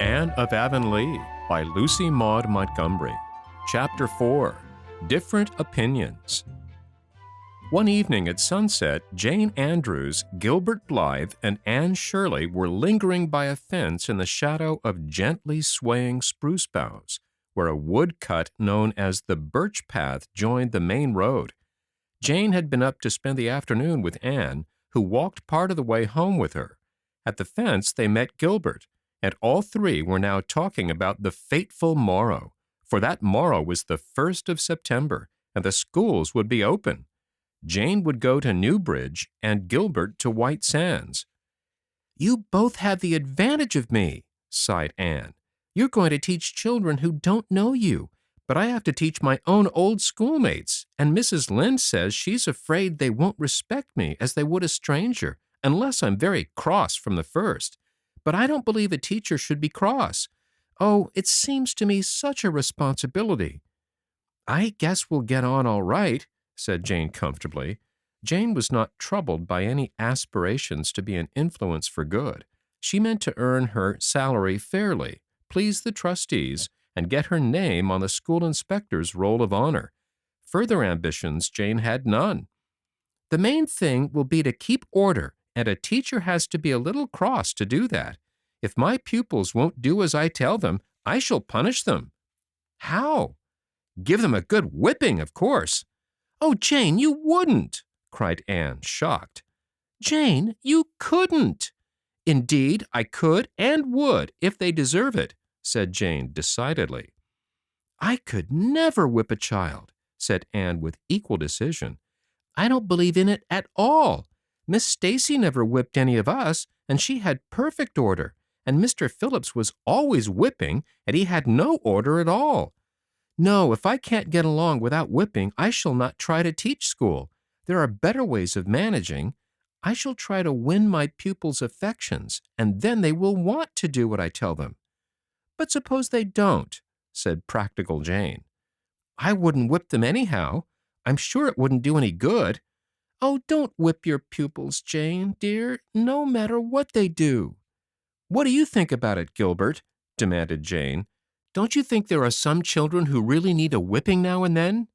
Anne of Avonlea by Lucy Maude Montgomery. Chapter 4. Different Opinions. One evening at sunset, Jane Andrews, Gilbert Blythe, and Anne Shirley were lingering by a fence in the shadow of gently swaying spruce boughs, where a wood cut known as the birch path joined the main road. Jane had been up to spend the afternoon with Anne, who walked part of the way home with her. At the fence they met Gilbert, and all three were now talking about the fateful morrow, for that morrow was the 1st of September, and the schools would be open. Jane would go to Newbridge and Gilbert to White Sands. "You both have the advantage of me," sighed Anne. "You're going to teach children who don't know you, but I have to teach my own old schoolmates, and Mrs. Lynde says she's afraid they won't respect me as they would a stranger, unless I'm very cross from the first. But I don't believe a teacher should be cross. Oh, it seems to me such a responsibility." "I guess we'll get on all right," said Jane comfortably. Jane was not troubled by any aspirations to be an influence for good. She meant to earn her salary fairly, please the trustees, and get her name on the school inspector's roll of honor. Further ambitions Jane had none. "The main thing will be to keep order, and a teacher has to be a little cross to do that. If my pupils won't do as I tell them, I shall punish them." "How?" "Give them a good whipping, of course." "Oh, Jane, you wouldn't!" cried Anne, shocked. "Jane, you couldn't." "Indeed, I could and would, if they deserve it," said Jane decidedly. "I could never whip a child," said Anne with equal decision. "I don't believe in it at all. Miss Stacy never whipped any of us, and she had perfect order, and Mr. Phillips was always whipping, and he had no order at all. No, if I can't get along without whipping, I shall not try to teach school. There are better ways of managing. I shall try to win my pupils' affections, and then they will want to do what I tell them." "But suppose they don't," said practical Jane. "I wouldn't whip them anyhow. I'm sure it wouldn't do any good." "Oh, don't whip your pupils, Jane, dear, no matter what they do." "What do you think about it, Gilbert?" demanded Jane. "Don't you think there are some children who really need a whipping now and then?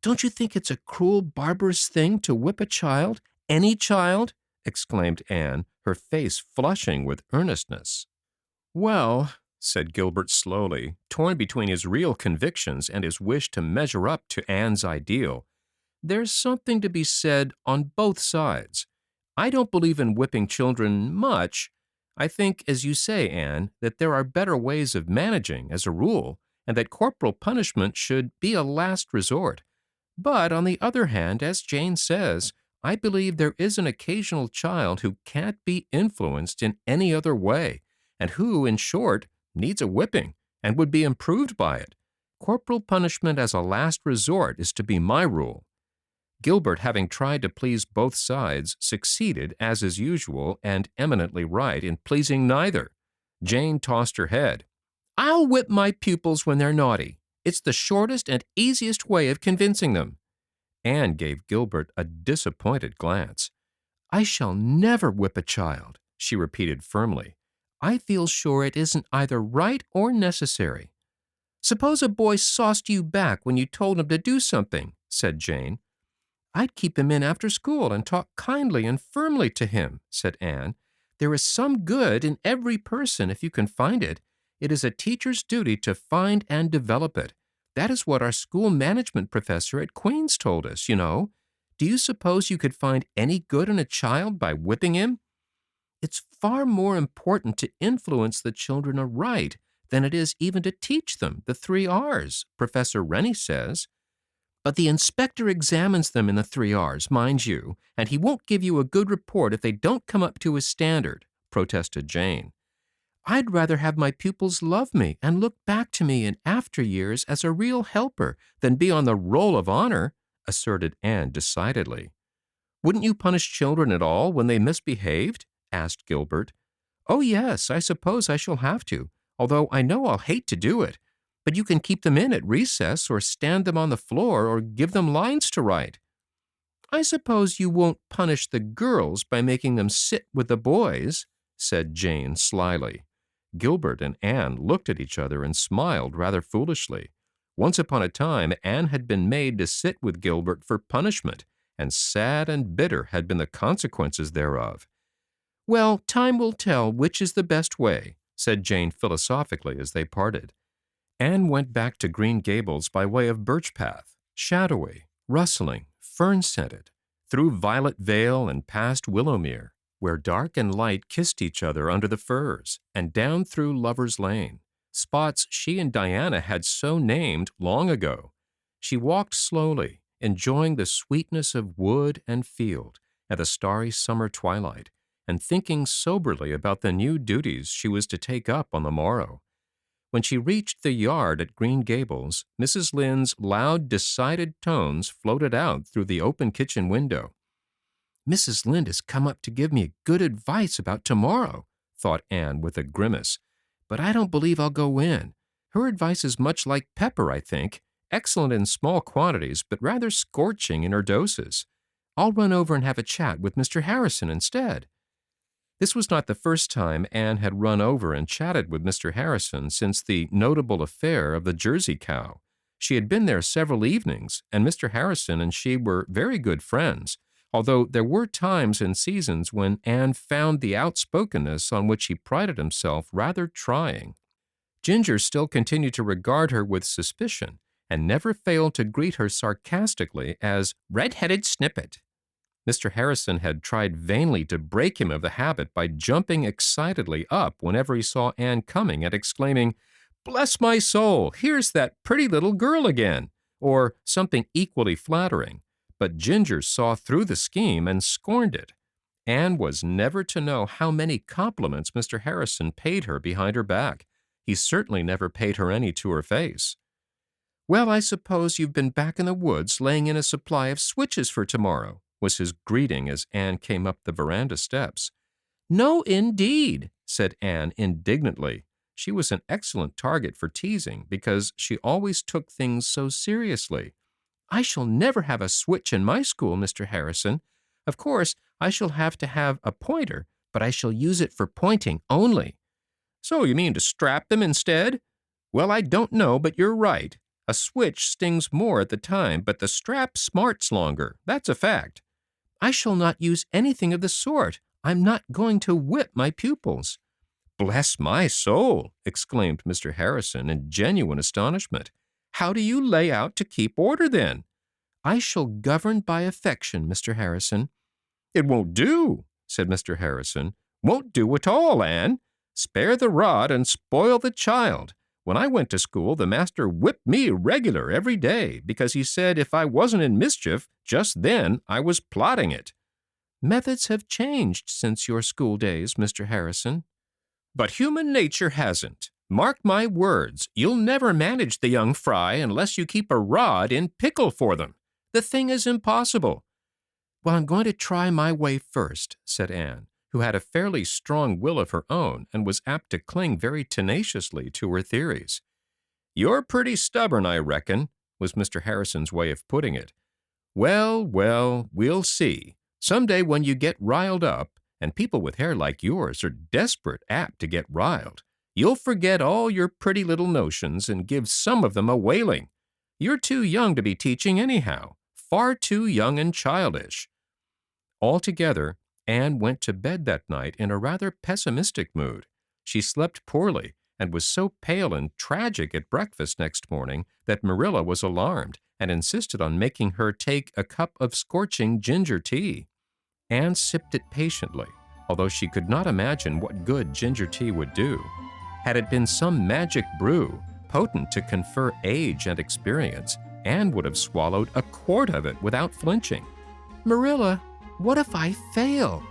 Don't you think it's a cruel, barbarous thing to whip a child, any child?" exclaimed Anne, her face flushing with earnestness. "Well," said Gilbert slowly, torn between his real convictions and his wish to measure up to Anne's ideal, "there's something to be said on both sides. I don't believe in whipping children much. I think, as you say, Anne, that there are better ways of managing, as a rule, and that corporal punishment should be a last resort. But, on the other hand, as Jane says, I believe there is an occasional child who can't be influenced in any other way, and who, in short, needs a whipping, and would be improved by it. Corporal punishment as a last resort is to be my rule." Gilbert, having tried to please both sides, succeeded, as is usual, and eminently right, in pleasing neither. Jane tossed her head. "I'll whip my pupils when they're naughty. It's the shortest and easiest way of convincing them." Anne gave Gilbert a disappointed glance. "I shall never whip a child," she repeated firmly. "I feel sure it isn't either right or necessary." "Suppose a boy sauced you back when you told him to do something," said Jane. "I'd keep him in after school and talk kindly and firmly to him," said Anne. "There is some good in every person if you can find it. It is a teacher's duty to find and develop it. That is what our school management professor at Queen's told us, you know. Do you suppose you could find any good in a child by whipping him? It's far more important to influence the children aright than it is even to teach them the 3 R's, Professor Rennie says. But the inspector examines them in the 3 R's, mind you, and he won't give you a good report if they don't come up to his standard," protested Jane. "I'd rather have my pupils love me and look back to me in after years as a real helper than be on the roll of honor," asserted Anne decidedly. "Wouldn't you punish children at all when they misbehaved?" asked Gilbert. "Oh, yes, I suppose I shall have to, although I know I'll hate to do it. But you can keep them in at recess, or stand them on the floor, or give them lines to write." "I suppose you won't punish the girls by making them sit with the boys," said Jane slyly. Gilbert and Anne looked at each other and smiled rather foolishly. Once upon a time, Anne had been made to sit with Gilbert for punishment, and sad and bitter had been the consequences thereof. "Well, time will tell which is the best way," said Jane philosophically as they parted. Anne went back to Green Gables by way of Birch Path, shadowy, rustling, fern-scented, through Violet Vale and past Willowmere, where dark and light kissed each other under the firs, and down through Lover's Lane, spots she and Diana had so named long ago. She walked slowly, enjoying the sweetness of wood and field and the starry summer twilight, and thinking soberly about the new duties she was to take up on the morrow. When she reached the yard at Green Gables, Mrs. Lynde's loud, decided tones floated out through the open kitchen window. "Mrs. Lynde has come up to give me good advice about tomorrow," thought Anne with a grimace. "But I don't believe I'll go in. Her advice is much like pepper, I think, excellent in small quantities, but rather scorching in her doses. I'll run over and have a chat with Mr. Harrison instead." This was not the first time Anne had run over and chatted with Mr. Harrison since the notable affair of the Jersey cow. She had been there several evenings, and Mr. Harrison and she were very good friends, although there were times and seasons when Anne found the outspokenness on which he prided himself rather trying. Ginger still continued to regard her with suspicion, and never failed to greet her sarcastically as "red-headed snippet." Mr. Harrison had tried vainly to break him of the habit by jumping excitedly up whenever he saw Anne coming and exclaiming, "Bless my soul, here's that pretty little girl again," or something equally flattering. But Ginger saw through the scheme and scorned it. Anne was never to know how many compliments Mr. Harrison paid her behind her back. He certainly never paid her any to her face. "Well, I suppose you've been back in the woods laying in a supply of switches for tomorrow," was his greeting as Anne came up the veranda steps. "No, indeed," said Anne indignantly. She was an excellent target for teasing because she always took things so seriously. "I shall never have a switch in my school, Mr. Harrison. Of course, I shall have to have a pointer, but I shall use it for pointing only." "So you mean to strap them instead? Well, I don't know, but you're right. A switch stings more at the time, but the strap smarts longer. That's a fact." "I shall not use anything of the sort. I'm not going to whip my pupils." "Bless my soul!" exclaimed Mr. Harrison in genuine astonishment. "How do you lay out to keep order, then?" "I shall govern by affection, Mr. Harrison." "It won't do," said Mr. Harrison. "Won't do at all, Anne. Spare the rod and spoil the child. When I went to school, the master whipped me regular every day because he said if I wasn't in mischief just then, I was plotting it." "Methods have changed since your school days, Mr. Harrison." "But human nature hasn't. Mark my words, you'll never manage the young fry unless you keep a rod in pickle for them. The thing is impossible." "Well, I'm going to try my way first," said Anne, who had a fairly strong will of her own and was apt to cling very tenaciously to her theories. "You're pretty stubborn, I reckon," was Mr. Harrison's way of putting it. Well, we'll see. Someday when you get riled up, and people with hair like yours are desperate apt to get riled, you'll forget all your pretty little notions and give some of them a whaling. You're too young to be teaching anyhow, far too young and childish." Altogether, Anne went to bed that night in a rather pessimistic mood. She slept poorly and was so pale and tragic at breakfast next morning that Marilla was alarmed and insisted on making her take a cup of scorching ginger tea. Anne sipped it patiently, although she could not imagine what good ginger tea would do. Had it been some magic brew, potent to confer age and experience, Anne would have swallowed a quart of it without flinching. "Marilla, what if I fail?"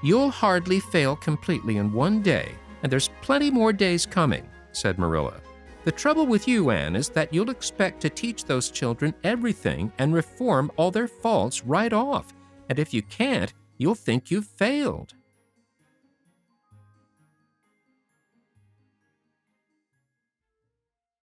"You'll hardly fail completely in one day, and there's plenty more days coming," said Marilla. "The trouble with you, Anne, is that you'll expect to teach those children everything and reform all their faults right off, and if you can't, you'll think you've failed."